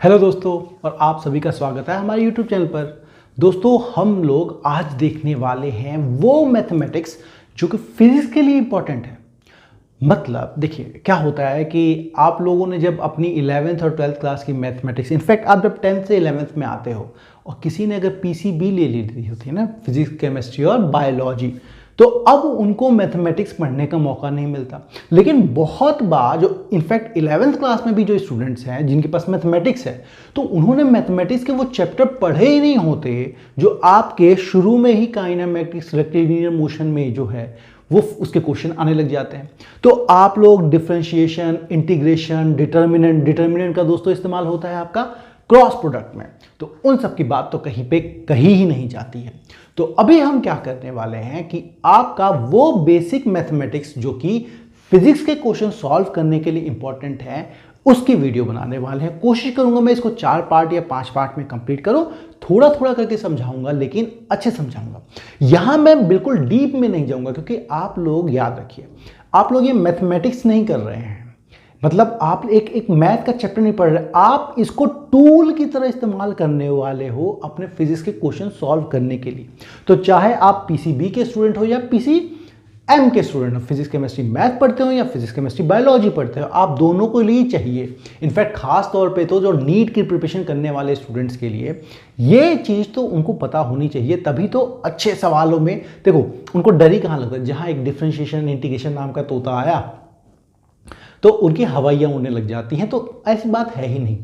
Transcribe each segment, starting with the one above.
Hello दोस्तों, और आप सभी का स्वागत है हमारे YouTube चैनल पर। दोस्तों, हम लोग आज देखने वाले हैं वो मैथमेटिक्स जो कि फिजिक्स के लिए इंपॉर्टेंट है। मतलब देखिए क्या होता है कि आप लोगों ने जब अपनी 11th और 12th क्लास की मैथमेटिक्स, इनफैक्ट आप जब 10th से 11th में आते हो और किसी ने अगर PCB ले ली होती है ना, फिजिक्स, केमिस्ट्री और बायोलॉजी, तो अब उनको मैथमेटिक्स पढ़ने का मौका नहीं मिलता। लेकिन बहुत बार जो इनफैक्ट 11th क्लास में भी जो स्टूडेंट्स हैं जिनके पास मैथमेटिक्स है, तो उन्होंने मैथमेटिक्स के वो चैप्टर पढ़े ही नहीं होते जो आपके शुरू में ही काइनेमेटिक्स, रेक्टिलिनियर मोशन में जो है वो उसके क्वेश्चन आने लग जाते हैं। तो आप लोग डिफरेंशिएशन, इंटीग्रेशन, डिटर्मिनेंट का दोस्तों इस्तेमाल होता है आपका क्रॉस प्रोडक्ट में, तो उन सब की बात तो कहीं ही नहीं जाती है। तो अभी हम क्या करने वाले हैं कि आपका वो बेसिक मैथमेटिक्स जो कि फिजिक्स के क्वेश्चन सॉल्व करने के लिए इंपॉर्टेंट है, उसकी वीडियो बनाने वाले हैं। कोशिश करूंगा मैं इसको 4 पार्ट या 5 पार्ट में कंप्लीट करूं, थोड़ा थोड़ा करके समझाऊंगा, लेकिन अच्छे समझाऊंगा। यहां मैं बिल्कुल डीप में नहीं जाऊंगा, क्योंकि आप लोग याद रखिए, आप लोग ये मैथमेटिक्स नहीं कर रहे हैं, मतलब आप एक मैथ का चैप्टर नहीं पढ़ रहे, आप इसको टूल की तरह इस्तेमाल करने वाले हो अपने फिजिक्स के क्वेश्चन सॉल्व करने के लिए। तो चाहे आप PCB के स्टूडेंट हो या PCM के स्टूडेंट हो, फिजिक्स केमिस्ट्री मैथ पढ़ते हो या फिजिक्स केमिस्ट्री बायोलॉजी पढ़ते हो, आप दोनों को लिए चाहिए। इनफैक्ट खास तौर पे तो जो नीट की प्रिपरेशन करने वाले स्टूडेंट्स के लिए ये चीज़ तो उनको पता होनी चाहिए, तभी तो अच्छे सवालों में देखो उनको डर ही कहाँ लगता है। जहाँ एक डिफरेंशिएशन, इंटीग्रेशन नाम का तोता आया तो उनकी हवाइयाँ उड़ने लग जाती हैं। तो ऐसी बात है ही नहीं,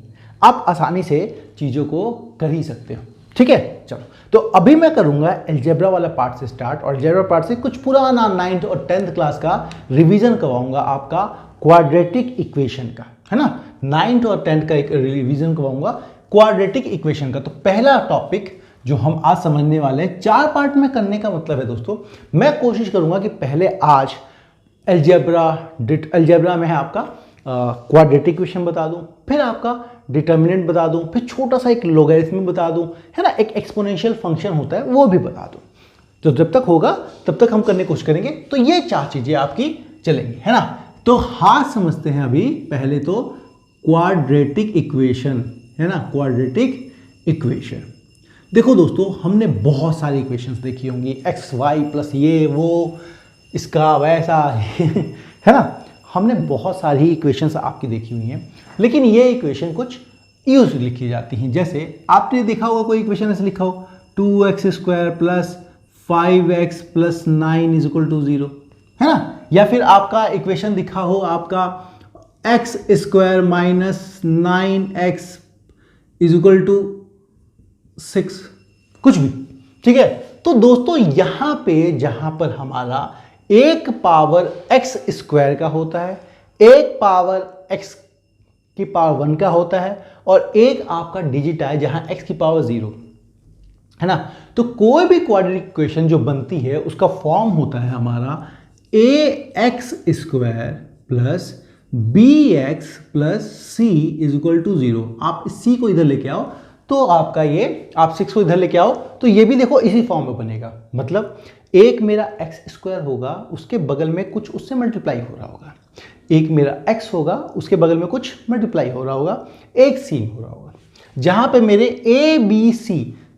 आप आसानी से चीज़ों को कर ही सकते हो। ठीक है, चलो तो अभी मैं करूंगा अलजेब्रा वाला पार्ट से स्टार्ट, और अलजेब्रा पार्ट से कुछ पुराना 9th और 10th क्लास का रिवीजन करवाऊंगा, आपका क्वाड्रेटिक इक्वेशन का, है ना। 9th और 10th का एक रिवीजन करवाऊंगा क्वाड्रेटिक इक्वेशन का। तो पहला टॉपिक जो हम आज समझने वाले हैं, 4 पार्ट में करने का मतलब है दोस्तों, मैं कोशिश करूंगा कि पहले आज अलजेब्रा में है आपका क्वाड्रेटिक इक्वेशन बता दूं, फिर आपका डिटर्मिनेंट बता दूं, फिर छोटा सा एक लॉगरिथम बता दूं, है ना, एक एक्सपोनेंशियल फंक्शन होता है वो भी बता दूं। तो जब तक होगा तब तक हम करने की कोशिश करेंगे। तो ये 4 चीजें आपकी चलेंगी, है ना। तो हाथ समझते हैं अभी पहले तो क्वाड्रेटिक इक्वेशन, है ना, क्वाड्रेटिक इक्वेशन। देखो दोस्तों, हमने बहुत सारी इक्वेशंस देखी होंगी, एक्स वाई प्लस ये वो, इसका वैसा है ना, हमने बहुत सारी इक्वेशंस आपकी देखी हुई हैं। लेकिन ये इक्वेशन कुछ यूज लिखी जाती हैं। जैसे आपने देखा होगा कोई इक्वेशन ऐसे लिखा हो 2x² plus 5x plus 9 is equal to 0, है ना। या फिर आपका इक्वेशन दिखा हो आपका x² minus 9x is equal to 6, कुछ भी, ठीक है। तो दोस्तों यहां पे जहां पर हमारा एक पावर x² का होता है, एक पावर x की पावर 1 का होता है, और एक आपका डिजिट है जहां x की पावर 0, है ना। तो कोई भी क्वाड्रेटिक इक्वेशन जो बनती है उसका फॉर्म होता है हमारा ax² plus bx plus c is equal to 0। आप इस c को इधर लेके आओ तो आपका ये, आप 6 को इधर लेके आओ तो ये भी देखो इसी फॉर्म में बनेगा। मतलब एक मेरा x² होगा, उसके बगल में कुछ उससे मल्टीप्लाई हो रहा होगा, एक मेरा x होगा, उसके बगल में कुछ मल्टीप्लाई हो रहा होगा, एक c हो रहा होगा, जहां पे मेरे a b c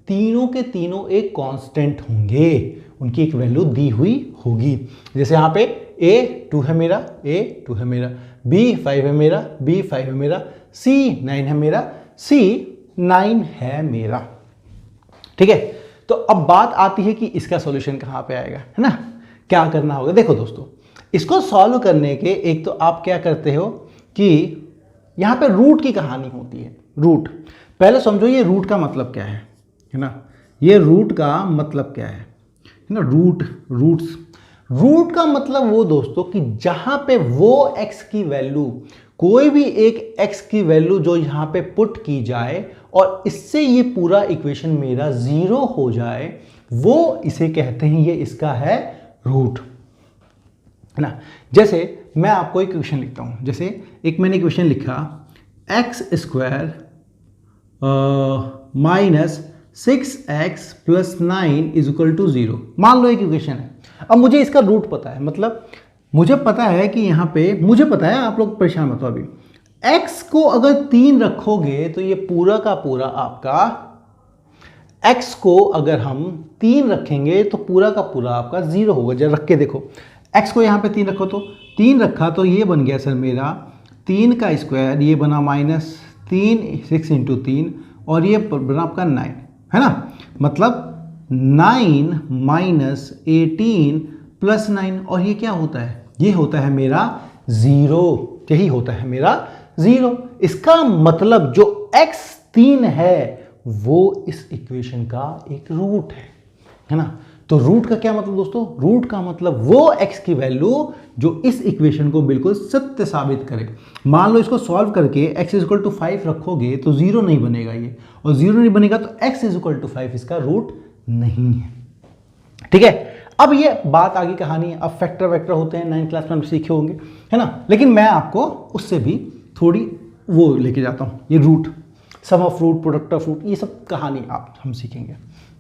तीनों के तीनों एक कांस्टेंट होंगे, उनकी एक वैल्यू दी हुई होगी। जैसे यहाँ पे a 2 है मेरा, a 2 है मेरा, b 5 है मेरा, b 5 है मेरा, c 9 है मेरा, c 9 है मेरा, ठीक है। तो अब बात आती है कि इसका सॉल्यूशन कहाँ पे आएगा, है ना, क्या करना होगा। देखो दोस्तों, इसको सॉल्व करने के एक तो आप क्या करते हो कि यहाँ पे रूट की कहानी होती है। रूट पहले समझो, ये रूट का मतलब क्या है ना, ये रूट का मतलब क्या है ना, रूट का मतलब वो दोस्तों कि जहां पे वो x की वैल्यू, कोई भी एक x की वैल्यू जो यहां पे पुट की जाए और इससे ये पूरा इक्वेशन मेरा 0 हो जाए, वो इसे कहते हैं, ये इसका है रूट, है ना। जैसे मैं आपको एक इक्वेशन लिखता हूं, जैसे एक मैंने इक्वेशन लिखा x² minus 6x plus 9 is equal to 0। मान लो एक इक्वेशन है। अब मुझे इसका रूट पता है, मतलब मुझे पता है कि यहाँ पे, मुझे पता है, आप लोग परेशान मत हो अभी, x को अगर 3 रखोगे तो ये पूरा का पूरा आपका, x को अगर हम 3 रखेंगे तो पूरा का पूरा आपका 0 होगा। जरा रख के देखो, x को यहाँ पे 3 रखो तो 3 रखा तो ये बन गया सर मेरा 3 का स्क्वायर, ये बना -3 6 इंटू 3 और ये बना आपका 9, है ना। मतलब 9 माइनस 18 प्लस 9 और ये क्या होता है, ये होता है मेरा 0, यही होता है मेरा 0। इसका मतलब जो x 3 है वो इस इक्वेशन का एक रूट है ना। तो रूट का क्या मतलब दोस्तों, रूट का मतलब वो x की वैल्यू जो इस इक्वेशन को बिल्कुल सत्य साबित करे। मान लो इसको सॉल्व करके x इक्वल टू 5 रखोगे तो 0 नहीं बनेगा ये, और 0 नहीं बनेगा तो x इक्वल टू 5 इसका रूट नहीं है। ठीक है, अब ये बात आगे कहानी है। अब फैक्टर वैक्टर होते हैं 9th क्लास में हम सीखे होंगे, है ना। लेकिन मैं आपको उससे भी थोड़ी वो लेके जाता हूँ, ये root, sum of root, product of root, ये सब कहानी आप हम सीखेंगे,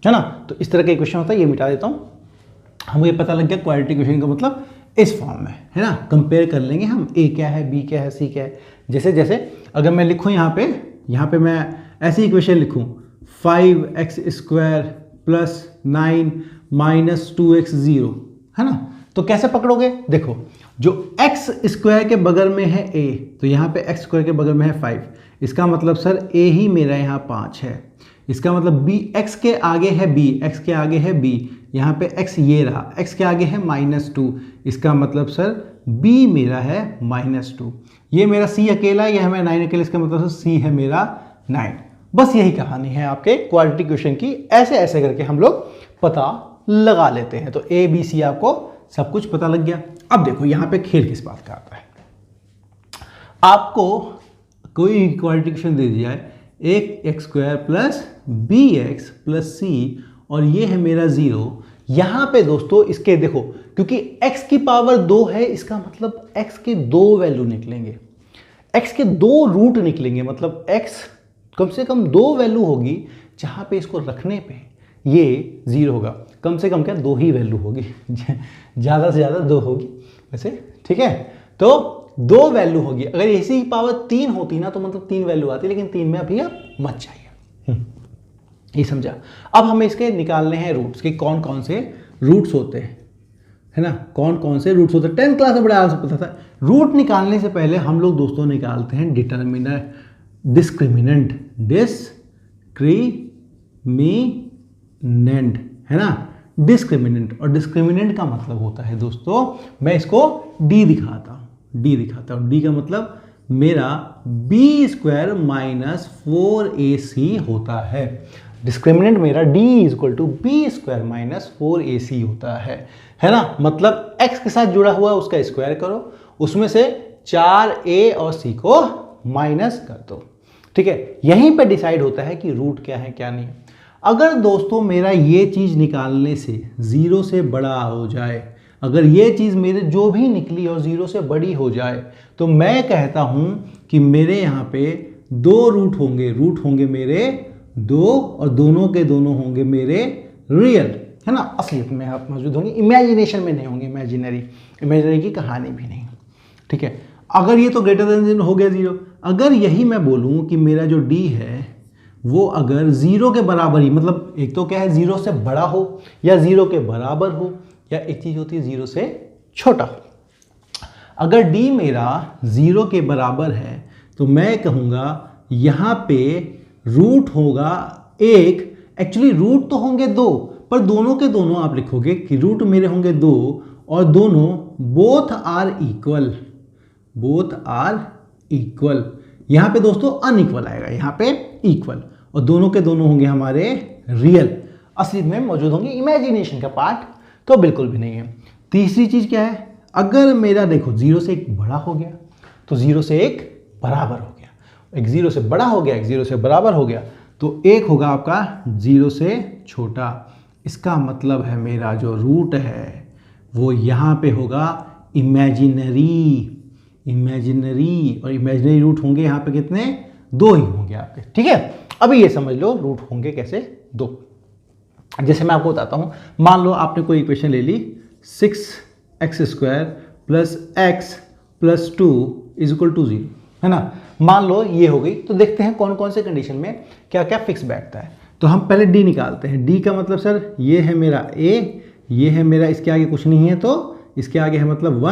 है ना। तो इस तरह का क्वेश्चन होता है, ये मिटा देता हूँ। हमें ये पता लग गया क्वाड्रेटिक इक्वेशन का मतलब इस फॉर्म में, है ना। कंपेयर कर लेंगे हम, a क्या है, b क्या है, c क्या है। जैसे जैसे अगर मैं लिखूँ यहाँ पे मैं ऐसी इक्वेशन लिखूँ 5x² प्लस 9 माइनस 2x 0, है ना। तो कैसे पकड़ोगे, देखो जो x स्क्वायर के बगल में है a, तो यहाँ पे x स्क्वायर के बगल में है 5, इसका मतलब सर a ही मेरा यहाँ 5 है। इसका मतलब b, x के आगे है b, x के आगे है b, यहाँ पे x ये रहा, x के आगे है -2, इसका मतलब सर b मेरा है -2। ये मेरा c अकेला है, यह है 9 अकेला, इसका मतलब सर c है मेरा 9। बस यही कहानी है आपके क्वाड्रेटिक इक्वेशन की। ऐसे ऐसे करके हम लोग पता लगा लेते हैं। तो a b c आपको सब कुछ पता लग गया। अब देखो यहाँ पे खेल किस बात का आता है। आपको कोई क्वाड्रेटिक इक्वेशन दे दिया है, एक x² plus bx plus c और ये है मेरा 0। यहाँ पे दोस्तों इसके देखो, क्योंकि x की पावर 2 है, इसका मतलब x के 2 वैल्यू निकलेंगे, x के 2 रूट निकलेंगे, मतलब x कम से कम 2 वैल्यू होगी जहाँ पे इसको रखने पे ये 0 होगा। कम से कम क्या 2 ही वैल्यू होगी, ज़्यादा से ज़्यादा 2 होगी वैसे, ठीक है। तो 2 वैल्यू होगी। अगर इसी की पावर 3 होती ना तो मतलब 3 वैल्यू आती, लेकिन 3 में अभी आप मत जाइए। ये समझा। अब हमें इसके निकालने हैं रूट्स कि कौन कौन से रूट्स होते हैं, है ना, कौन कौन से रूट्स होते हैं। 10th क्लास में बड़ा आराम से पता था। रूट निकालने से पहले हम लोग दोस्तों निकालते हैं डिस्क्रिमिनेंट, है ना, डिस्क्रिमिनेंट। और डिस्क्रिमिनेंट का मतलब होता है दोस्तों, मैं इसको d दिखाता हूँ। d का मतलब मेरा b² माइनस 4ac होता है। डिस्क्रिमिनेंट मेरा d equal to b² minus 4ac होता है ना। मतलब x के साथ जुड़ा हुआ उसका स्क्वायर करो, उसमें से 4a और c को माइनस कर दो। ठीक है, यहीं पे डिसाइड होता है कि रूट क्या है क्या नहीं। अगर दोस्तों मेरा ये चीज़ निकालने से 0 से बड़ा हो जाए, अगर ये चीज़ मेरे जो भी निकली और 0 से बड़ी हो जाए, तो मैं कहता हूँ कि मेरे यहाँ पे 2 रूट होंगे मेरे 2, और दोनों के दोनों होंगे मेरे रियल, है ना, असलियत में आप मौजूद होंगे, इमेजिनेशन में नहीं होंगे। इमेजिनरी की कहानी भी नहीं, ठीक है। अगर ये तो ग्रेटर देन हो गया 0, अगर यही मैं बोलूँ कि मेरा जो d है वो अगर 0 के बराबर ही, मतलब एक तो क्या है 0 से बड़ा हो या 0 के बराबर हो, या एक चीज़ होती है 0 से छोटा हो। अगर d मेरा 0 के बराबर है तो मैं कहूँगा यहाँ पे रूट होगा 1। एक्चुअली रूट तो होंगे 2, पर दोनों के दोनों आप लिखोगे कि रूट मेरे होंगे 2 और दोनों बोथ आर इक्वल। यहाँ पे दोस्तों अनइक्वल आएगा, यहाँ पे इक्वल, और दोनों के दोनों होंगे हमारे रियल, असलियत में मौजूद होंगे। इमेजिनेशन का पार्ट तो बिल्कुल भी नहीं है। तीसरी चीज क्या है, अगर मेरा देखो 0 से 1 बड़ा हो गया तो 0 से 1 बराबर हो गया, एक 0 से बड़ा हो गया, एक 0 से बराबर हो गया, तो एक होगा आपका 0 से छोटा। इसका मतलब है मेरा जो रूट है वो यहाँ पे होगा इमेजिनरी, और इमेजिनरी रूट होंगे यहाँ पे कितने, 2 ही होंगे आपके, ठीक है। अभी ये समझ लो रूट होंगे कैसे, 2। जैसे मैं आपको बताता हूँ, मान लो आपने कोई इक्वेशन ले ली 6x² plus x plus 2 is equal to 0, है ना। मान लो ये हो गई, तो देखते हैं कौन कौन से कंडीशन में क्या क्या फिक्स बैठता है। तो हम पहले डी निकालते हैं। डी का मतलब सर ये है मेरा ए, ये है मेरा, इसके आगे कुछ नहीं है तो इसके आगे है मतलब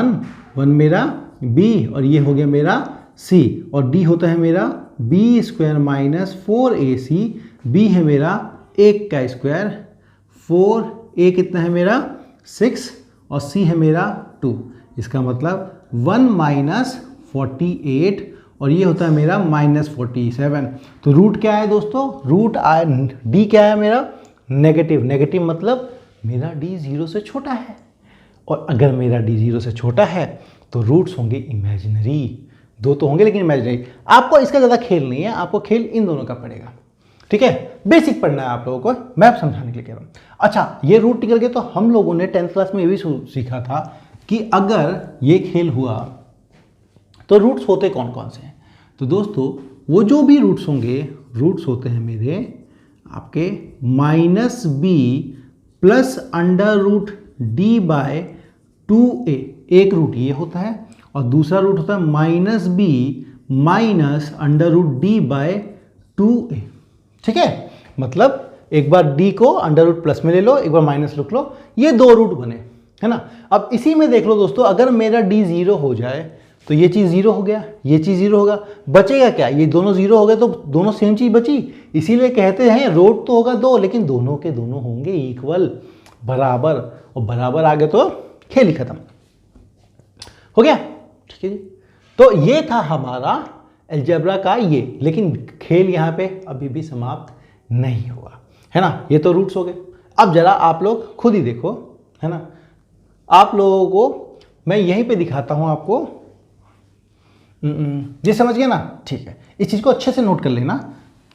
1 मेरा बी, और ये हो गया मेरा सी, और डी होता है मेरा B square minus 4ac। B है मेरा 1 का स्क्वायर, 4, ए कितना है मेरा 6, और सी है मेरा 2। इसका मतलब 1 माइनस 48, और ये होता है मेरा माइनस 47। तो रूट क्या है दोस्तों, रूट आया, डी क्या है मेरा नेगेटिव। नेगेटिव मतलब मेरा डी 0 से छोटा है, और अगर मेरा डी 0 से छोटा है तो रूट्स होंगे इमेजिनरी। दो तो होंगे लेकिन इमेजिनरी। आपको इसका ज़्यादा खेल नहीं है, आपको खेल इन दोनों का पड़ेगा, ठीक है। बेसिक पढ़ना है आप लोगों को, मैं समझाने के लिए कह रहा हूँ। अच्छा, ये रूट निकल गए तो हम लोगों ने 10th क्लास में ये भी सीखा था कि अगर ये खेल हुआ तो रूट्स होते कौन कौन से हैं। तो दोस्तों वो जो भी रूट्स होंगे, रूट्स होते हैं मेरे आपके -b plus under root D by 2a। एक रूट ये होता है और दूसरा रूट होता है -b minus under root D by 2a, ठीक है। मतलब एक बार d को अंडर रूट प्लस में ले लो, एक बार माइनस लिख लो, ये दो रूट बने, है ना। अब इसी में देख लो दोस्तों, अगर मेरा d 0 हो जाए तो ये चीज़ 0 हो गया, ये चीज़ 0 होगा, बचेगा क्या, ये दोनों 0 हो गए तो दोनों सेम चीज़ बची। इसीलिए कहते हैं रूट तो होगा 2 लेकिन दोनों के दोनों होंगे इक्वल, बराबर, और बराबर आ गए तो खेल ही खत्म हो गया, ठीक है जी। तो ये था हमारा अलजेब्रा का ये, लेकिन खेल यहाँ पे अभी भी समाप्त नहीं हुआ, है ना। ये तो रूट्स हो गए। अब जरा आप लोग खुद ही देखो, है ना। आप लोगों को मैं यहीं पे दिखाता हूँ आपको, ये समझ गया ना, ठीक है। इस चीज़ को अच्छे से नोट कर लेना,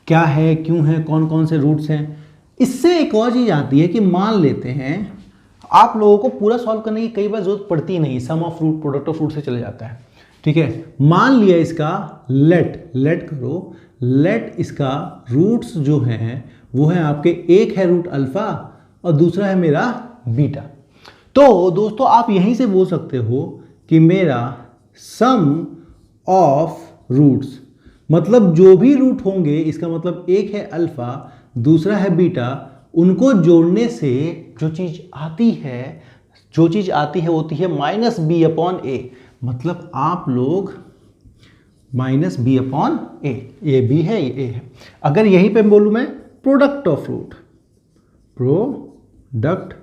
क्या है, क्यों है, कौन कौन से रूट्स हैं। इससे एक और चीज़ आती है कि मान लेते हैं आप लोगों को पूरा सॉल्व करने की कई बार जरूरत पड़ती नहीं, sum of root, product of root से चले जाता है, ठीक है। मान लिया इसका लेट करो, लेट इसका रूट्स जो हैं वो है आपके, एक है रूट अल्फा और दूसरा है मेरा बीटा। तो दोस्तों आप यहीं से बोल सकते हो कि मेरा सम ऑफ रूट्स, मतलब जो भी रूट होंगे, इसका मतलब एक है अल्फा, दूसरा है बीटा, उनको जोड़ने से जो चीज़ आती है होती है -b/a। मतलब आप लोग -b/a, ये b है ये a है। अगर यहीं पे बोलूँ मैं product of root, product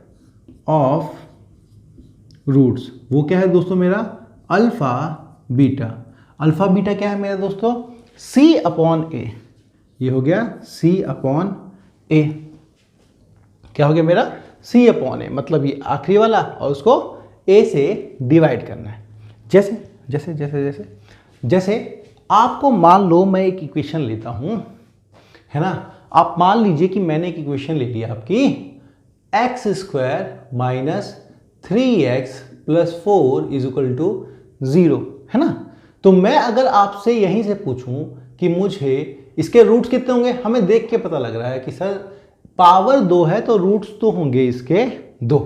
of roots, वो क्या है दोस्तों मेरा अल्फा बीटा। अल्फा बीटा क्या है मेरा दोस्तों c/a, ये हो गया c/a। क्या हो गया मेरा c/a, मतलब ये आखिरी वाला और उसको a से डिवाइड करना है। जैसे जैसे जैसे जैसे जैसे आपको मान लो मैं एक इक्वेशन लेता हूं, है ना। आप मान लीजिए कि मैंने एक इक्वेशन ले लिया आपकी x² माइनस 3x प्लस 4 = 0, है ना। तो मैं अगर आपसे यहीं से पूछूं कि मुझे इसके रूट्स कितने होंगे, हमें देख के पता लग रहा है कि सर पावर 2 है तो रूट्स तो होंगे इसके 2।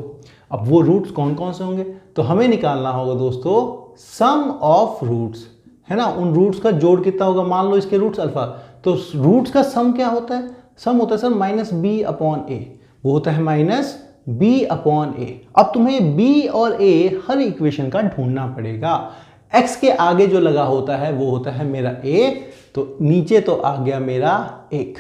अब वो रूट्स कौन कौन से होंगे, तो हमें निकालना होगा दोस्तों सम ऑफ रूट्स, है ना। उन रूट्स का जोड़ कितना होगा, मान लो इसके रूट्स अल्फा, तो रूट्स का सम क्या होता है, सम होता है सर -b/a, वो होता है -b/a। अब तुम्हें b और a हर इक्वेशन का ढूंढना पड़ेगा। x के आगे जो लगा होता है वो होता है मेरा a, तो नीचे तो आ गया मेरा 1,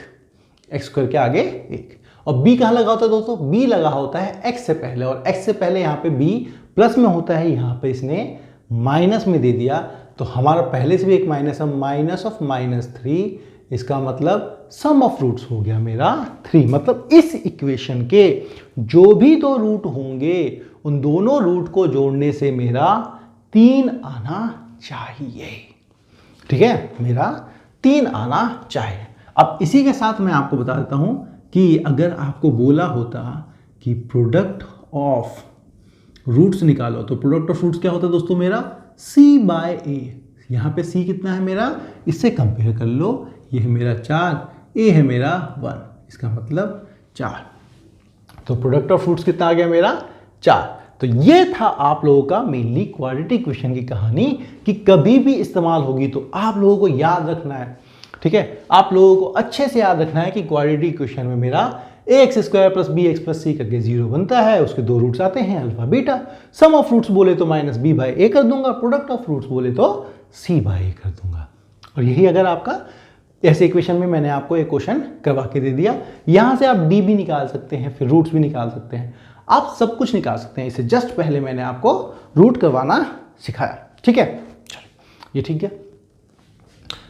x² के आगे 1। और b कहाँ लगा होता है दोस्तों, b लगा होता है x से पहले, और x से पहले यहाँ पे b प्लस में होता है, यहाँ पे इसने माइनस में दे दिया, तो हमारा पहले से भी एक माइनस है, -3। इसका मतलब सम ऑफ रूट्स हो गया मेरा 3। मतलब इस इक्वेशन के जो भी दो रूट होंगे उन दोनों रूट को जोड़ने से मेरा 3 आना चाहिए, ठीक है, मेरा 3 आना चाहिए। अब इसी के साथ मैं आपको बता देता हूं कि अगर आपको बोला होता कि प्रोडक्ट ऑफ रूट्स निकालो, तो प्रोडक्ट ऑफ रूट्स क्या होता है दोस्तों मेरा c/a। यहाँ पे c कितना है मेरा, इससे कंपेयर कर लो, ये है मेरा 4, a है मेरा 1, इसका मतलब 4। तो प्रोडक्ट ऑफ रूट्स कितना आ गया मेरा 4। तो ये था आप लोगों का मेनली क्वाड्रेटिक इक्वेशन की कहानी कि कभी भी इस्तेमाल होगी तो आप लोगों को याद रखना है, ठीक है, आप लोगों को अच्छे से याद रखना है कि क्वाड्रेटिक इक्वेशन में मेरा ax square plus B X plus C करके 0 बनता है, उसके दो रूट्स आते हैं alpha beta, sum of roots बोले तो माइनस बी बाई ए कर दूंगा, प्रोडक्ट ऑफ रूट्स बोले तो सी बाई ए कर दूंगा। और यही अगर आपका ऐसे इक्वेशन में मैंने आपको एक क्वेश्चन करवा के दे दिया, यहां से आप डी भी निकाल सकते हैं, फिर रूट्स भी निकाल सकते हैं, आप सब कुछ निकाल सकते हैं। इसे जस्ट पहले मैंने आपको रूट करवाना सिखाया, ठीक है। चलो ये ठीक है,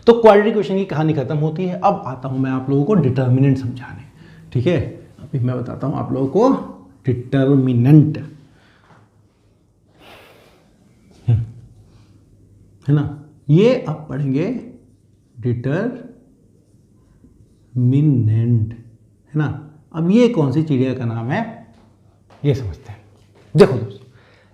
तो क्वाड्रेटिक इक्वेशन की कहानी खत्म होती है। अब आता हूं मैं आप लोगों को डिटर्मिनेंट समझाने, ठीक है। अभी मैं बताता हूं आप लोगों को डिटर्मिनेंट, है ना, ये आप पढ़ेंगे डिटर्मिनेंट, है ना। अब ये कौन सी चिड़िया का नाम है ये समझते हैं। देखो दोस्तों,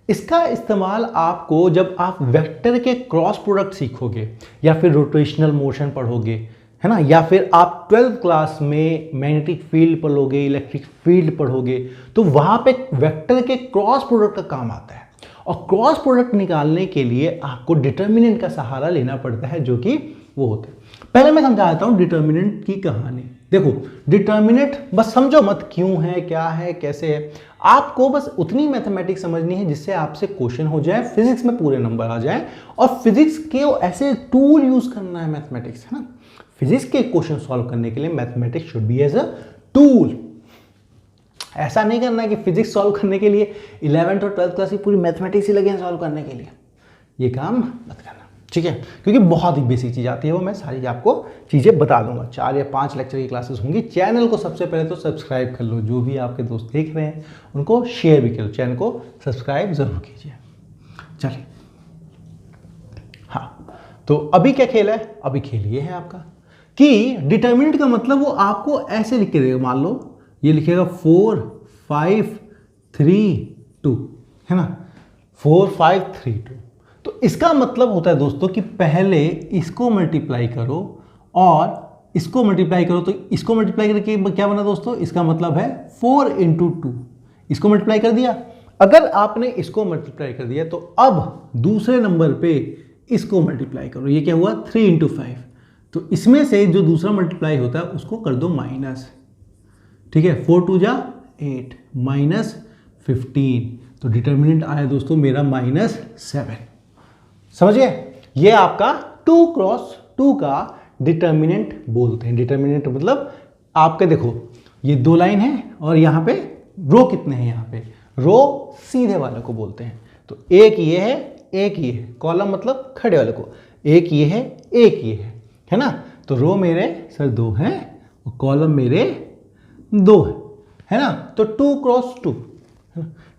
इसका इस्तेमाल आपको जब आप वेक्टर के क्रॉस प्रोडक्ट सीखोगे या फिर रोटेशनल मोशन पढ़ोगे, है ना, या फिर आप 12th क्लास में मैग्नेटिक फील्ड पढ़ोगे, इलेक्ट्रिक फील्ड पढ़ोगे, तो वहां पे वेक्टर के क्रॉस प्रोडक्ट का काम आता है। और क्रॉस प्रोडक्ट निकालने के लिए आपको डिटर्मिनेंट का सहारा लेना पड़ता है, जो कि वो होते हैं। पहले मैं समझा देता हूं डिटर्मिनेंट की कहानी। देखो डिटर्मिनेंट बस समझो मत क्यों है, क्या है, कैसे है, आपको बस उतनी मैथमेटिक्स समझनी है जिससे आपसे क्वेश्चन हो जाए, फिजिक्स में पूरे नंबर आ जाए। और फिजिक्स के ऐसे टूल यूज करना है मैथमेटिक्स, है ना। फिजिक्स के क्वेश्चन सॉल्व करने के लिए mathematics should be as a tool. ऐसा नहीं करना है कि फिजिक्स सॉल्व करने के लिए 11th और 12th क्लास की पूरी मैथमेटिक्स ही लगे हैं सॉल्व करने के लिए, ये काम मत करना, ठीक है, क्योंकि बहुत ही बेसिक चीज़ आती है, वो मैं सारी आपको चीज़ें बता दूंगा। 4 या 5 लेक्चर की क्लासेस होंगी। चैनल को सबसे पहले तो सब्सक्राइब कर लो, जो भी आपके दोस्त देख रहे हैं उनको शेयर भी करो, चैनल को सब्सक्राइब जरूर कीजिए। चलिए, हाँ, तो अभी क्या खेल है, अभी खेल ये है आपका कि डिटर्मिनेंट का मतलब वो आपको ऐसे लिख के देगा। मान लो ये लिखेगा 4 5 3 2, है ना, 4 5 3 2। तो इसका मतलब होता है दोस्तों कि पहले इसको मल्टीप्लाई करो और इसको मल्टीप्लाई करो, तो इसको मल्टीप्लाई करके क्या बना दोस्तों, इसका मतलब है 4 × 2, इसको मल्टीप्लाई कर दिया। अगर आपने इसको मल्टीप्लाई कर दिया तो अब दूसरे नंबर पे इसको मल्टीप्लाई करो, ये क्या हुआ 3 × 5, तो इसमें से जो दूसरा मल्टीप्लाई होता है उसको कर दो माइनस, ठीक है, 4 2 जा 8 माइनस 15, तो डिटर्मिनेंट आया दोस्तों मेरा -7। समझिए, ये आपका 2 × 2 का डिटर्मिनेंट बोलते हैं। डिटर्मिनेंट मतलब आपके देखो ये 2 लाइन है और यहाँ पे रो कितने हैं, यहाँ पे रो सीधे वाले को बोलते हैं। तो एक ये है, एक ये है, कॉलम मतलब खड़े वाले को, एक ये है, एक ये है ना। तो रो मेरे सर 2 हैं और कॉलम मेरे 2 है ना। तो 2 × 2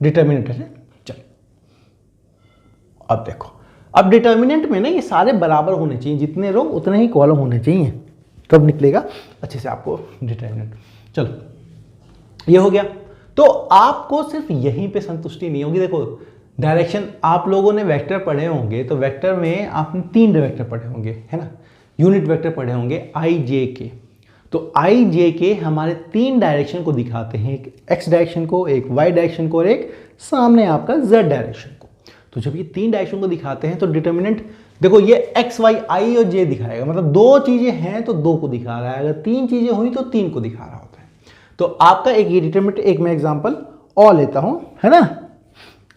डिटर्मिनेंट है। चल अब देखो, अब डिटर्मिनेंट में ना ये सारे बराबर होने चाहिए, जितने रो उतने ही कॉलम होने चाहिए, तब निकलेगा अच्छे से आपको डिटर्मिनेंट। चलो ये हो गया। तो आपको सिर्फ यहीं पे संतुष्टि नहीं होगी। देखो डायरेक्शन आप लोगों ने वेक्टर पढ़े होंगे, तो वेक्टर में आपने 3 वेक्टर पढ़े होंगे, है ना, यूनिट वेक्टर पढ़े होंगे i j k। तो i j k हमारे 3 डायरेक्शन को दिखाते हैं, एक x डायरेक्शन को, एक y डायरेक्शन को और एक सामने आपका z डायरेक्शन को। तो जब ये 3 डायरेक्शन को दिखाते हैं तो डिटर्मिनेंट देखो ये x y i और j दिखाएगा, मतलब 2 चीजें हैं तो 2 को दिखा रहा है, अगर 3 चीजें हुई तो 3 को दिखा रहा होता है। तो आपका एक ये डिटर्मिनेंट, एक मैं एग्जांपल और लेता हूं, है ना,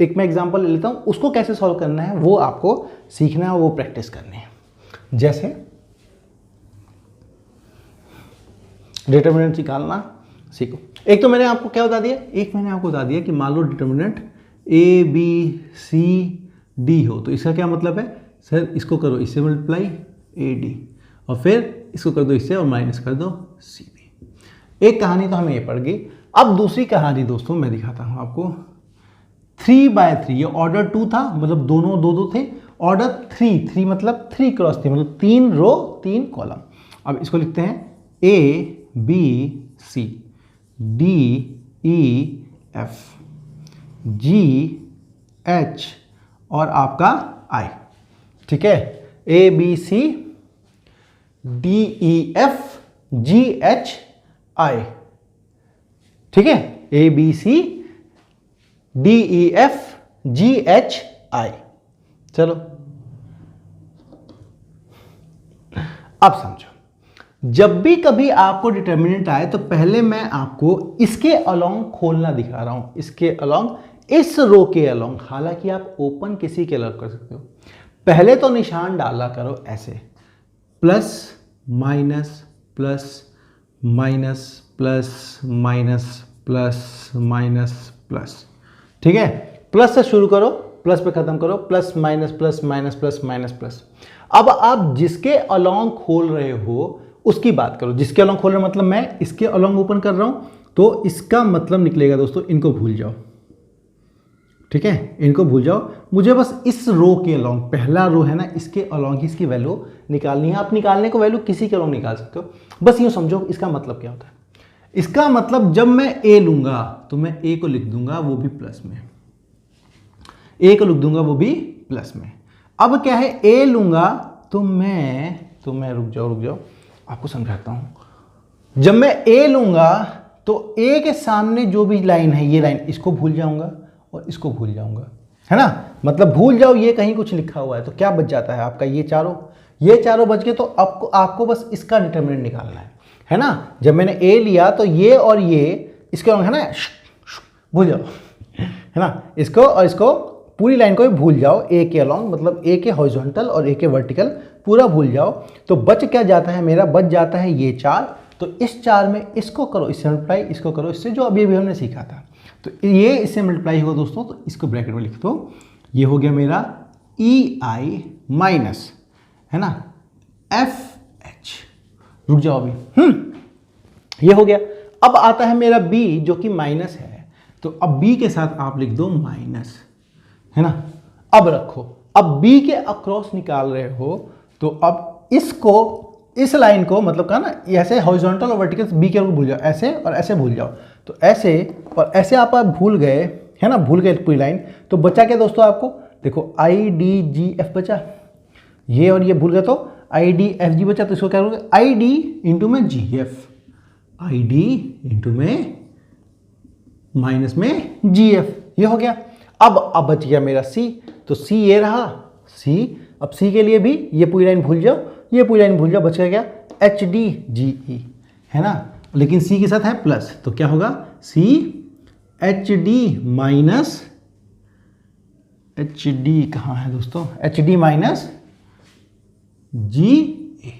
एक मैं एग्जांपल ले लेता हूं, उसको कैसे सॉल्व करना है वो आपको सीखना है, वो प्रैक्टिस करनी है। जैसे डिटर्मिनेंट निकालना सीखो। एक तो मैंने आपको क्या बता दिया, एक मैंने आपको बता दिया कि मान लो determinant A B C D हो, तो इसका क्या मतलब है, सर इसको करो इससे मल्टीप्लाई ए डी और फिर इसको कर दो इससे और माइनस कर दो सी बी। एक कहानी तो हमें ये पड़ गई। अब दूसरी कहानी दोस्तों मैं दिखाता हूं आपको। 3/3, ये ऑर्डर 2 था, मतलब दोनों 2 थे। ऑर्डर 3 मतलब 3 × 3 मतलब 3 रो 3 कॉलम। अब इसको लिखते हैं A B C D E F G H और आपका आई, ठीक है, A B C D E F G H I, ठीक है, ए बी सी DEFGHI। चलो अब समझो, जब भी कभी आपको डिटर्मिनेंट आए तो पहले मैं आपको इसके अलोंग खोलना दिखा रहा हूं, इसके अलोंग, इस रो के अलोंग। हालांकि आप ओपन किसी के अलोंग कर सकते हो। पहले तो निशान डाला करो ऐसे, plus minus plus minus plus minus plus minus plus, ठीक है। प्लस से शुरू करो, प्लस पे खत्म करो, plus minus plus minus plus minus plus. अब आप जिसके अलोंग खोल रहे हो उसकी बात करो। जिसके अलोंग खोल रहे हो मतलब मैं इसके अलोंग ओपन कर रहा हूं, तो इसका मतलब निकलेगा दोस्तों, इनको भूल जाओ, ठीक है, इनको भूल जाओ। मुझे बस इस रो के अलोंग, पहला रो है ना, इसके अलोंग ही इसकी वैल्यू निकालनी है। आप निकालने को वैल्यू किसी के अलोंग निकाल सकते हो। बस यूं समझो इसका मतलब क्या होता है। इसका मतलब जब मैं ए लूंगा तो मैं ए को लिख दूंगा वो भी प्लस में, ए को लिख दूंगा वो भी प्लस में। अब क्या है, ए लूंगा तो मैं रुक जाओ आपको समझाता हूं। जब मैं ए लूंगा तो ए के सामने जो भी लाइन है, ये लाइन, इसको भूल जाऊंगा और इसको भूल जाऊंगा, है ना। मतलब भूल जाओ, ये कहीं कुछ लिखा हुआ है तो क्या बच जाता है आपका, ये चारों बच गए। तो आपको बस इसका डिटरमिनेंट निकालना है ना। जब मैंने ए लिया तो ये और ये इसके है ना, भूल जाओ, है ना। इसको और इसको, पूरी लाइन को भी भूल जाओ। ए के अलोंग मतलब ए के हॉरिजॉन्टल और ए के वर्टिकल पूरा भूल जाओ। तो बच क्या जाता है मेरा, बच जाता है ये 4। तो इस 4 में इसको करो इससे मल्टीप्लाई, इसको करो इससे, जो अभी हमने सीखा था। तो ये इससे मल्टीप्लाई होगा दोस्तों, तो इसको ब्रैकेट में लिख दो। ये हो गया मेरा EI माइनस, है ना, FH। रुक जाओ अभी, ये हो गया। अब आता है मेरा B जो कि माइनस है। तो अब B के साथ आप लिख दो माइनस, है ना। अब रखो, अब B के अक्रॉस निकाल रहे हो तो अब इसको, इस लाइन को, मतलब कहा ना, ऐसे हॉरिजॉन्टल और वर्टिकल B के भूल जाओ, ऐसे और ऐसे भूल जाओ। तो ऐसे और ऐसे आप भूल गए, है ना, भूल गए पूरी लाइन। तो बचा क्या दोस्तों आपको, देखो IDGF बचा, ये और ये भूल गए तो IDFG बचा। तो इसको क्या करोगे, ID इंटू में GF, ID इंटू में माइनस में GF, ये हो गया। अब बच गया मेरा C, तो C ये रहा C। अब C के लिए भी ये पूरी लाइन भूल जाओ, ये पूरी लाइन भूल जाओ, बच गया क्या, HDGE, है ना। लेकिन C के साथ है प्लस, तो क्या होगा, C HD माइनस HD, कहाँ है दोस्तों, HD माइनस GA,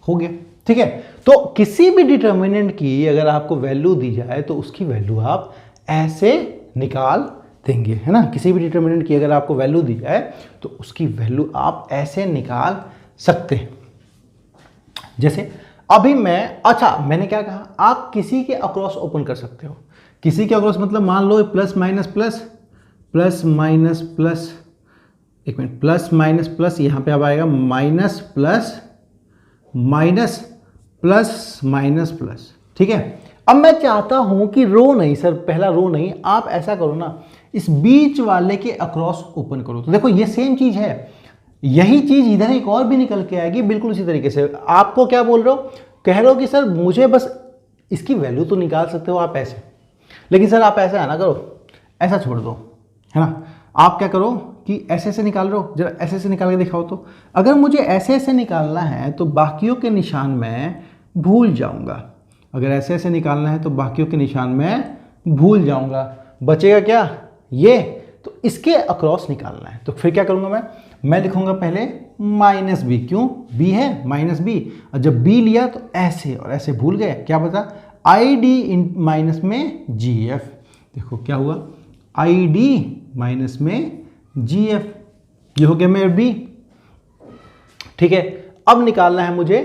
हो गया, ठीक है। तो किसी भी डिटर्मिनेंट की अगर आपको वैल्यू दी जाए तो उसकी वैल्यू आप ऐसे निकाल देंगे, है ना। किसी भी डिटर्मिनेंट की अगर आपको वैल्यू दी जाए तो उसकी वैल्यू आप ऐसे निकाल सकते हैं। जैसे अभी मैंने क्या कहा, आप किसी के अक्रॉस ओपन कर सकते हो। किसी के अक्रॉस मतलब मान लो plus minus plus, plus minus plus, एक मिनट, प्लस माइनस प्लस, यहाँ पे अब आएगा minus plus minus plus minus plus, ठीक है। अब मैं चाहता हूं कि रो नहीं सर, पहला रो नहीं, आप ऐसा करो ना, इस बीच वाले के अक्रॉस ओपन करो। तो देखो ये सेम चीज है, यही चीज इधर एक और भी निकल के आएगी बिल्कुल इसी तरीके से। आपको क्या बोल रहे हो, कह रहे हो कि सर मुझे बस इसकी वैल्यू तो निकाल सकते हो आप ऐसे, लेकिन सर आप ऐसा है ना करो, ऐसा छोड़ दो, है ना। आप क्या करो कि ऐसे ऐसे निकाल रहे हो, जरा ऐसे ऐसे निकाल के दिखाओ। तो अगर मुझे ऐसे ऐसे निकालना है तो बाकियों के निशान में भूल जाऊंगा, अगर ऐसे ऐसे निकालना है तो बाकियों के निशान में भूल जाऊंगा, बचेगा क्या, ये। तो इसके अक्रॉस निकालना है, तो फिर क्या करूंगा मैं लिखूंगा पहले माइनस बी, क्यों, बी है माइनस बी। और जब बी लिया तो ऐसे और ऐसे भूल गए, क्या बचा, ID माइनस में GF। देखो क्या हुआ, ID माइनस में GF, ये हो गया मेरा बी, ठीक है। अब निकालना है मुझे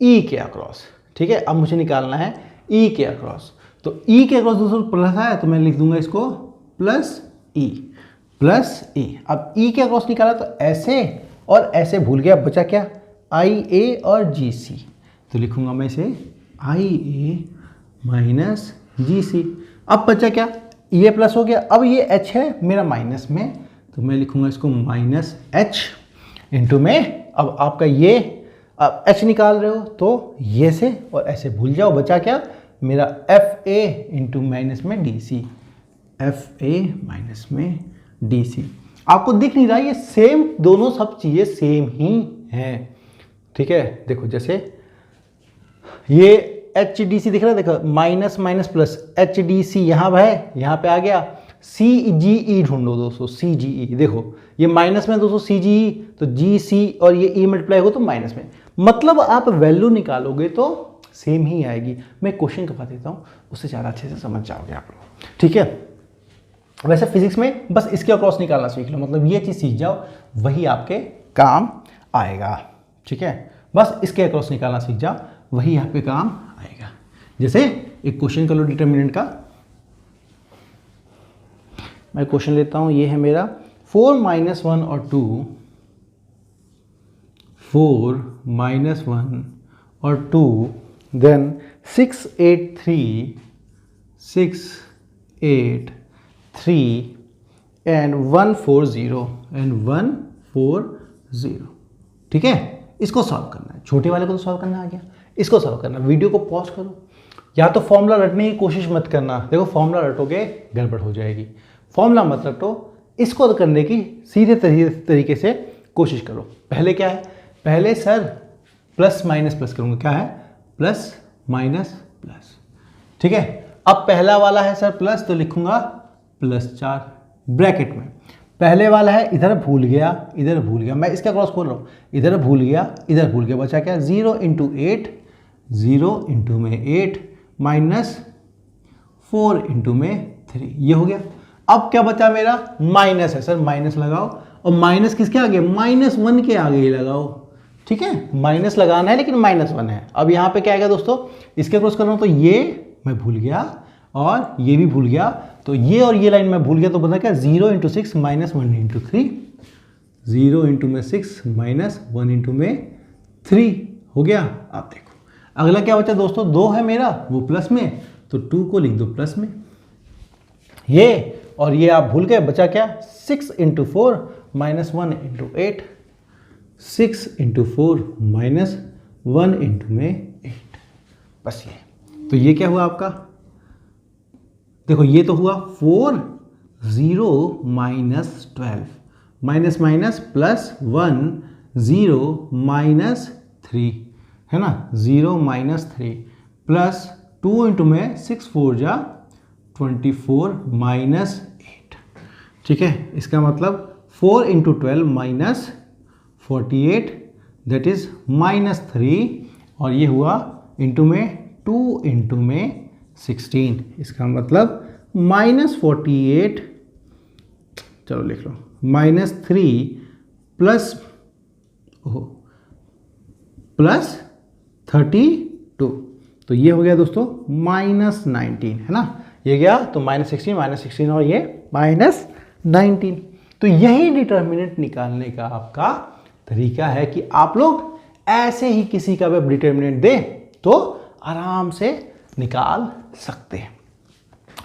E के अक्रॉस, ठीक है। अब मुझे निकालना है E के अक्रॉस। तो E के अक्रॉस दोस्तों प्लस है तो मैं लिख दूंगा इसको प्लस E, प्लस E। अब E के अक्रॉस निकाला तो ऐसे और ऐसे भूल गया, बचा क्या, IA और GC। तो लिखूंगा मैं इसे IA माइनस GC। अब बचा क्या, ये प्लस हो गया, अब ये H है मेरा माइनस में, तो मैं लिखूंगा इसको माइनस H इंटू में। अब आपका ये, अब H निकाल रहे हो तो ये से और ऐसे भूल जाओ, बचा क्या मेरा FA इंटू माइनस में DC। एफ ए माइनस में डी सी। आपको दिख नहीं रहा, ये सेम, दोनों सब चीज़ें सेम ही हैं, ठीक है। देखो जैसे ये एच डी सी दिख रहा है, देखो minus minus plus H D C यहाँ है, यहाँ पे आ गया। सी जी ई ढूंढो दोस्तों, सी जी ई, देखो ये माइनस में दोस्तों सी जी ई, तो जी सी और ये ई मल्टीप्लाई हो तो माइनस में, मतलब आप वैल्यू निकालोगे तो सेम ही आएगी। मैं क्वेश्चन करवा देता हूँ, उससे ज़्यादा अच्छे से समझ जाओगे आप लोग, ठीक है। वैसे फिजिक्स में बस इसके अक्रॉस निकालना सीख लो, मतलब ये चीज़ सीख जाओ, वही आपके काम आएगा, ठीक है। बस इसके अक्रॉस निकालना सीख जाओ, वही आपके काम आएगा। जैसे एक क्वेश्चन कर लो डिटर्मिनेंट का, मैं क्वेश्चन लेता हूँ, ये है मेरा 4 - 1 और 2, 4 - 1 और 2, देन 6 8 3 6 8 3 एंड 1 4 0 एंड 1 4 0, ठीक है। इसको सॉल्व करना है, छोटे वाले को तो सॉल्व करना आ गया, इसको सॉल्व करना। वीडियो को पॉज करो, या तो फॉर्मूला रटने की कोशिश मत करना, देखो फॉर्मूला रटोगे गड़बड़ हो जाएगी। फॉर्मूला मत रटो, इसको करने की सीधे तरीके से कोशिश करो। पहले क्या है, पहले सर प्लस माइनस प्लस करूँगा, क्या है प्लस माइनस प्लस, ठीक है। अब पहला वाला है सर प्लस, तो लिखूंगा +4 ब्रैकेट में। पहले वाला है इधर भूल गया, इधर भूल गया, मैं इसका क्रॉस खोल रहा हूँ, इधर भूल गया, इधर भूल गया, बचा क्या 0 × 8, 0 × में 8 माइनस 4 × में 3, ये हो गया। अब क्या बचा मेरा, माइनस है सर, माइनस लगाओ, और माइनस किसके आगे, -1 के आगे ही लगाओ, ठीक है। माइनस लगाना है लेकिन -1 है। अब यहाँ पे क्या आएगा दोस्तों, इसके क्रॉस कर रहा हूँ, तो ये मैं भूल गया और ये भी भूल गया, तो ये और ये लाइन मैं भूल गया, तो बता क्या 0 × 6 -1 × 3, 0 × में 6 -1 × में 3 हो गया। आप देखो अगला क्या बचा दोस्तों, 2 है मेरा, वो प्लस में, तो 2 को लिख दो प्लस में, ये और ये आप भूल गए, बचा क्या 6 × 4 -1 × 8, 6 × 4 -1 × में 8, बस ये। तो ये क्या हुआ आपका, देखो ये तो हुआ 4 0 -12 माइनस माइनस +1 0 -3 है ना, 0 -3 प्लस 2 × में 6 4 जा 24 -8, ठीक है। इसका मतलब 4 × 12 -48 दैट इज -3, और ये हुआ इंटू में 2 × में 16, इसका मतलब -48, चलो लिख लो, -3 प्लस +32, तो ये हो गया दोस्तों -19, है ना, ये गया तो -16 और ये -19। तो यही डिटर्मिनेंट निकालने का आपका तरीका है कि आप लोग ऐसे ही किसी का भी डिटर्मिनेंट दे तो आराम से निकाल सकते हैं,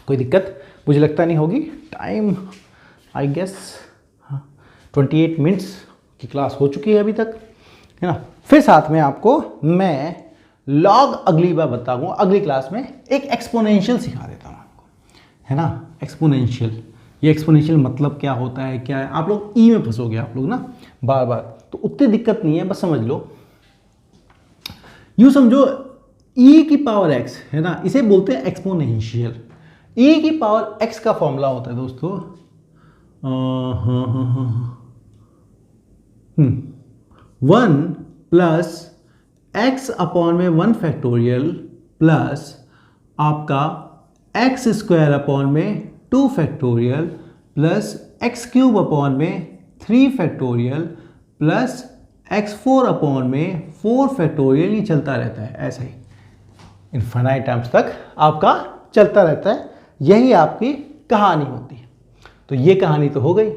कोई दिक्कत मुझे लगता नहीं होगी। टाइम आई गेस 28 मिनट्स की क्लास हो चुकी है अभी तक, है ना। फिर साथ में आपको मैं लॉग अगली बार बताऊंगा, अगली क्लास में एक एक्सपोनेंशियल सिखा देता हूँ आपको, है ना। एक्सपोनेंशियल, ये एक्सपोनेंशियल मतलब क्या होता है, क्या है, आप लोग ई में फंसोगे आप लोग ना बार बार, तो उतनी दिक्कत नहीं है, बस समझ लो। यूँ समझो e की पावर x है ना, इसे बोलते हैं एक्सपोनेंशियल। e की पावर x का फॉर्मूला होता है दोस्तों 1 प्लस x अपॉन में 1 फैक्टोरियल प्लस आपका x² अपॉन में 2 फैक्टोरियल प्लस x³ अपॉन में 3 फैक्टोरियल प्लस x4 अपॉन में 4 फैक्टोरियल, ये चलता रहता है ऐसा ही इनफाइनाइट टाइम्स तक आपका चलता रहता है, यही आपकी कहानी होती है। तो ये कहानी तो हो गई।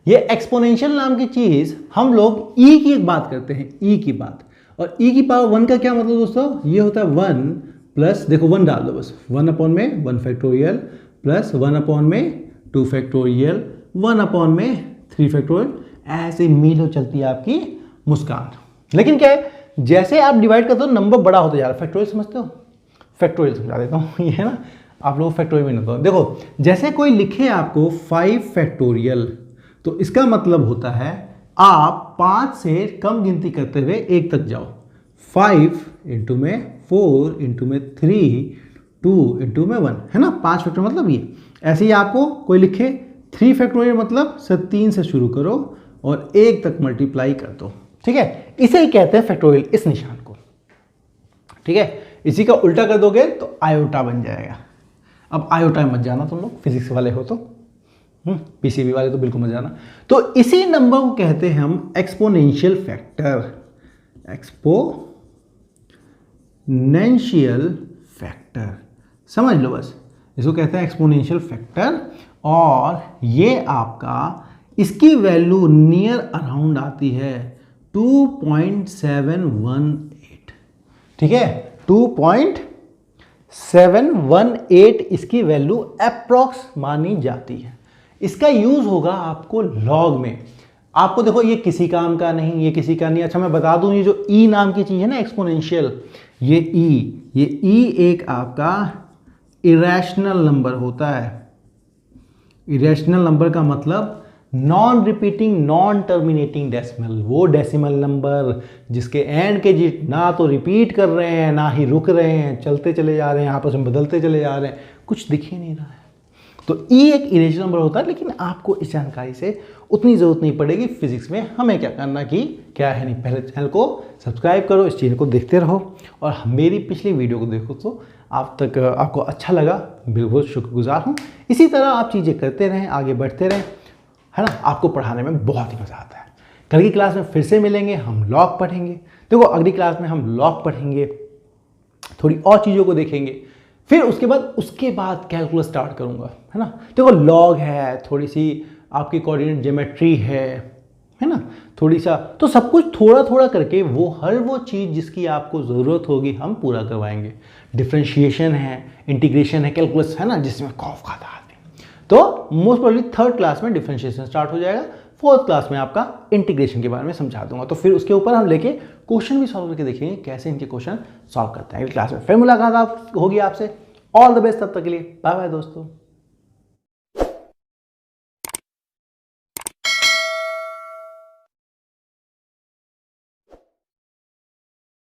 ये एक्सपोनेंशियल नाम की चीज़ हम लोग e की एक बात करते हैं, e की बात, और e की पावर 1 का क्या मतलब दोस्तों, ये होता है 1 प्लस, देखो 1 डाल दो बस, 1 अपॉन में 1 फैक्टोरियल प्लस 1 अपॉन में 2 फैक्टोरियल 1 अपॉन में 3 फैक्टोरियल, ऐसे मीलों चलती है आपकी मुस्कान। लेकिन क्या है, जैसे आप डिवाइड करते हो नंबर बड़ा होता जा रहा है। फैक्टोरियल समझते हो, फैक्टोरियल समझा देता हूँ, ये है ना, आप लोग फैक्टोरियल में नहीं। देखो जैसे कोई लिखे आपको 5 फैक्टोरियल, तो इसका मतलब होता है आप 5 से कम गिनती करते हुए 1 तक जाओ। 5 इंटू में 4 इंटू में 3 2 इंटू में 1 है ना, 5 फैक्टोरियल मतलब ये। ऐसे ही आपको कोई लिखे 3 फैक्टोरियल मतलब 3 से शुरू करो और 1 तक मल्टीप्लाई कर दो, ठीक है। इसे ही कहते हैं फैक्टोरियल, इस निशान को, ठीक है। इसी का उल्टा कर दोगे तो आयोटा बन जाएगा। अब आयोटा मत जाना तुम लोग, फिजिक्स वाले हो तो, पीसीबी वाले तो बिल्कुल मत जाना। तो इसी नंबर को कहते हैं हम एक्सपोनेंशियल फैक्टर, एक्सपोनेंशियल फैक्टर, समझ लो बस, इसको कहते हैं एक्सपोनेंशियल फैक्टर। और ये आपका, इसकी वैल्यू नियर अराउंड आती है 2.718, ठीक है। 2.718 इसकी वैल्यू अप्रॉक्स मानी जाती है। इसका यूज होगा आपको लॉग में। आपको देखो ये किसी काम का नहीं, ये किसी का नहीं। अच्छा मैं बता दूं, ये जो ई नाम की चीज है ना एक्सपोनेंशियल, ये ई एक आपका इरेशनल नंबर होता है। इरेशनल नंबर का मतलब non repeating non terminating decimal, वो डेसिमल नंबर जिसके एंड के डिजिट ना तो रिपीट कर रहे हैं ना ही रुक रहे हैं, चलते चले जा रहे हैं, आपस में बदलते चले जा रहे हैं, कुछ दिख ही नहीं रहा है। तो ई एक इरेशनल नंबर होता है। लेकिन आपको इस जानकारी से उतनी ज़रूरत नहीं पड़ेगी फिजिक्स में। हमें क्या करना कि क्या है नहीं, पहले चैनल को सब्सक्राइब करो, इस चैनल को देखते रहो और मेरी पिछली वीडियो को देखो तो आपको अच्छा लगा, बिल्कुल शुक्रगुजार हूँ। इसी तरह आप चीज़ें करते रहें, आगे बढ़ते रहें, है ना। आपको पढ़ाने में बहुत ही मज़ा आता है। कल की क्लास में फिर से मिलेंगे, हम लॉग पढ़ेंगे। देखो अगली क्लास में हम लॉग पढ़ेंगे, थोड़ी और चीज़ों को देखेंगे, फिर उसके बाद कैलकुलस स्टार्ट करूंगा, है ना। देखो लॉग है, थोड़ी सी आपकी कोऑर्डिनेट ज्योमेट्री है ना, थोड़ी सा, तो सब कुछ थोड़ा थोड़ा करके हर वो चीज़ जिसकी आपको ज़रूरत होगी हम पूरा करवाएंगे। डिफरेंशिएशन है, इंटीग्रेशन है, कैलकुलस है ना, जिसमें खौफ खाता आदमी। तो मोस्ट प्रोबेबली 3rd क्लास में डिफरेंशिएशन स्टार्ट हो जाएगा, 4th क्लास में आपका इंटीग्रेशन के बारे में समझा दूंगा। तो फिर उसके ऊपर हम लेके क्वेश्चन भी सॉल्व करके देखेंगे कैसे इनके क्वेश्चन सॉल्व करते हैं। अगली क्लास में फिर मुलाकात होगी आपसे। ऑल द बेस्ट तब तक के लिए, बाय बाय दोस्तों।